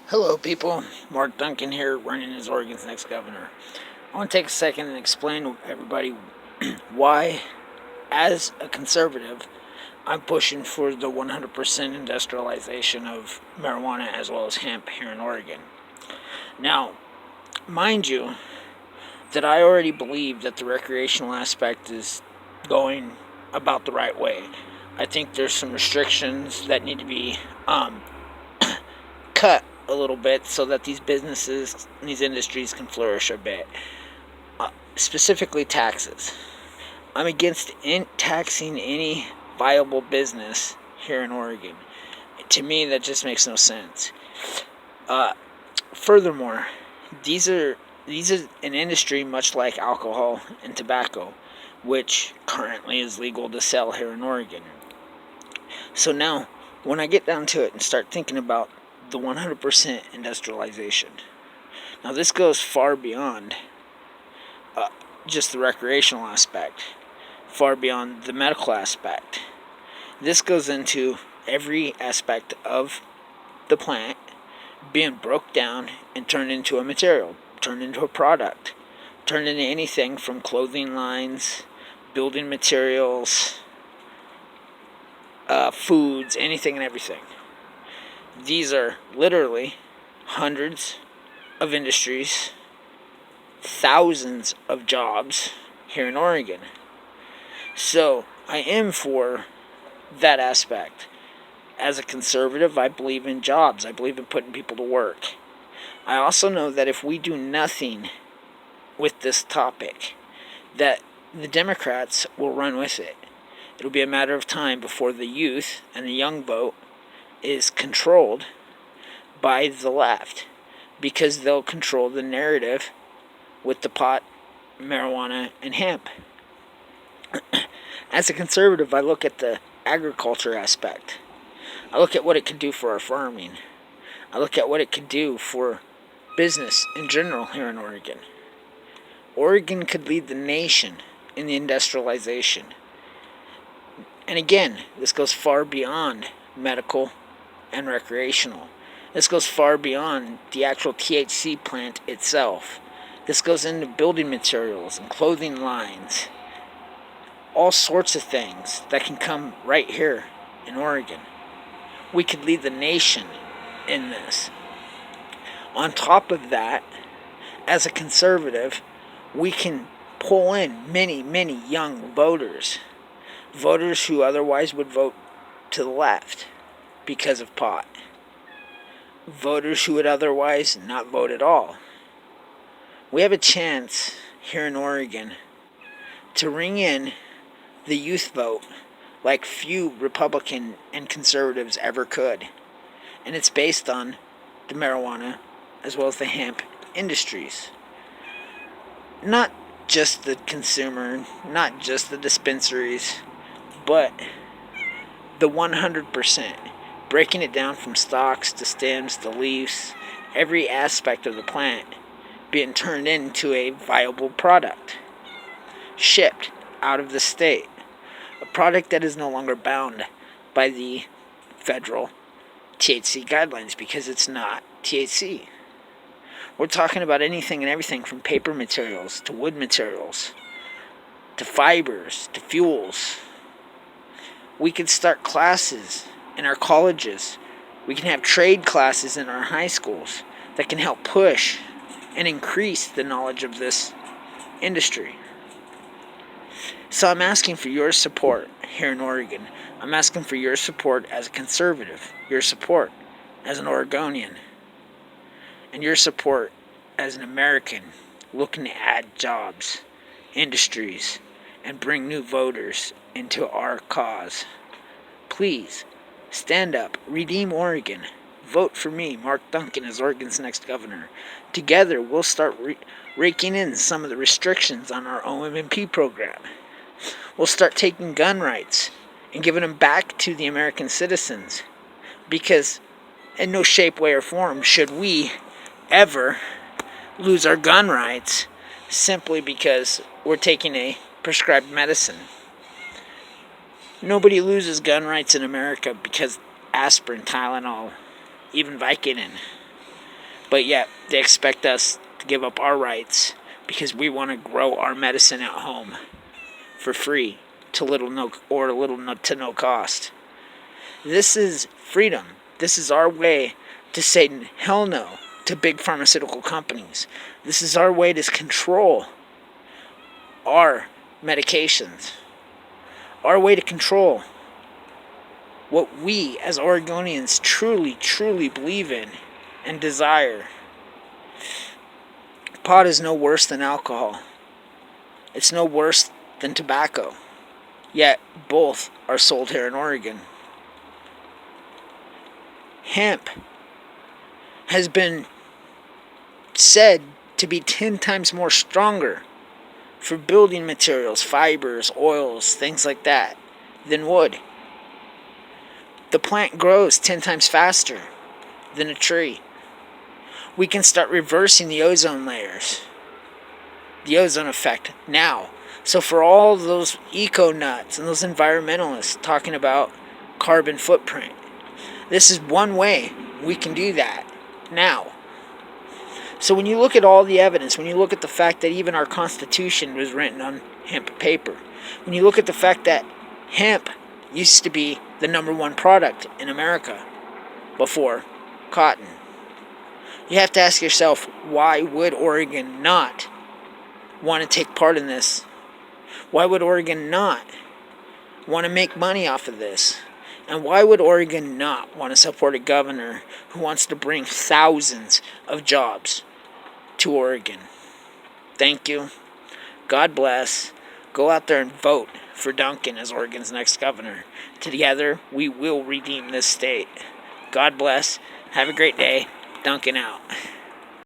Hello, people. Mark Duncan here, running as Oregon's next governor. I want to take a second and explain to everybody why, as a conservative, I'm pushing for the 100% industrialization of marijuana as well as hemp here in Oregon. Now, mind you, that I already believe that the recreational aspect is going about the right way. I think there's some restrictions that need to be cut a little bit so that these businesses, these industries can flourish a bit. Specifically, taxes. I'm against taxing any viable business here in Oregon. To me, that just makes no sense. Uh, Furthermore, these are an industry much like alcohol and tobacco, which currently is legal to sell here in Oregon. So now, when I get down to it and start thinking about the 100% industrialization, now this goes far beyond just the recreational aspect, far beyond the medical aspect. This goes into every aspect of the plant being broke down and turned into a material, turned into a product, turned into anything from clothing lines, building materials, foods, anything and everything. These are literally hundreds of industries, thousands of jobs here in Oregon. So I am for that aspect. As a conservative, I believe in jobs. I believe in putting people to work. I also know that if we do nothing with this topic, that the Democrats will run with it. It'll be a matter of time before the youth and the young vote is controlled by the left, because they'll control the narrative with the pot, marijuana, and hemp. As a conservative, I look at the agriculture aspect. I look at what it could do for our farming. I look at what it could do for business in general here in Oregon. Oregon could lead the nation in the industrialization. And again, this goes far beyond medical and recreational. This goes far beyond the actual THC plant itself. This goes into building materials and clothing lines. All sorts of things that can come right here in Oregon. We could lead the nation in this. On top of that, as a conservative, we can pull in many, many young voters. Voters who otherwise would vote to the left because of pot. Voters who would otherwise not vote at all. We have a chance here in Oregon to ring in the youth vote like few Republican and conservatives ever could. And it's based on the marijuana as well as the hemp industries. Not just the consumer, not just the dispensaries, but the 100%. Breaking it down from stalks to stems to leaves, every aspect of the plant being turned into a viable product, shipped out of the state. A product that is no longer bound by the federal THC guidelines because it's not THC. We're talking about anything and everything from paper materials to wood materials to fibers to fuels. We could start classes in our colleges. We can have trade classes in our high schools that can help push and increase the knowledge of this industry. So I'm asking for your support here in Oregon. I'm asking for your support as a conservative, your support as an Oregonian, and your support as an American looking to add jobs, industries, and bring new voters into our cause. Please, stand up, redeem Oregon. Vote for me, Mark Duncan, as Oregon's next governor. Together, we'll start raking in some of the restrictions on our OMMP program. We'll start taking gun rights and giving them back to the American citizens. Because in no shape, way, or form should we ever lose our gun rights simply because we're taking a prescribed medicine. Nobody loses gun rights in America because aspirin, Tylenol, even Vicodin But yet, they expect us to give up our rights because we want to grow our medicine at home for free to little to no cost. This is freedom. This is our way to say hell no to big pharmaceutical companies. This is our way to control our medications. Our way to control what we as Oregonians truly, truly believe in and desire. Pot is no worse than alcohol. It's no worse than tobacco. Yet both are sold here in Oregon. Hemp has been said to be 10 times more stronger for building materials, fibers, oils, things like that, than wood. The plant grows 10 times faster than a tree. We can start reversing the ozone layers, the ozone effect now. So for all those eco-nuts and those environmentalists talking about carbon footprint, this is one way we can do that now. So when you look at all the evidence, when you look at the fact that even our Constitution was written on hemp paper, when you look at the fact that hemp used to be the number one product in America before cotton, you have to ask yourself, why would Oregon not want to take part in this? Why would Oregon not want to make money off of this? And why would Oregon not want to support a governor who wants to bring thousands of jobs to Oregon? Thank you. God bless. Go out there and vote for Duncan as Oregon's next governor. Together, we will redeem this state. God bless. Have a great day. Duncan out.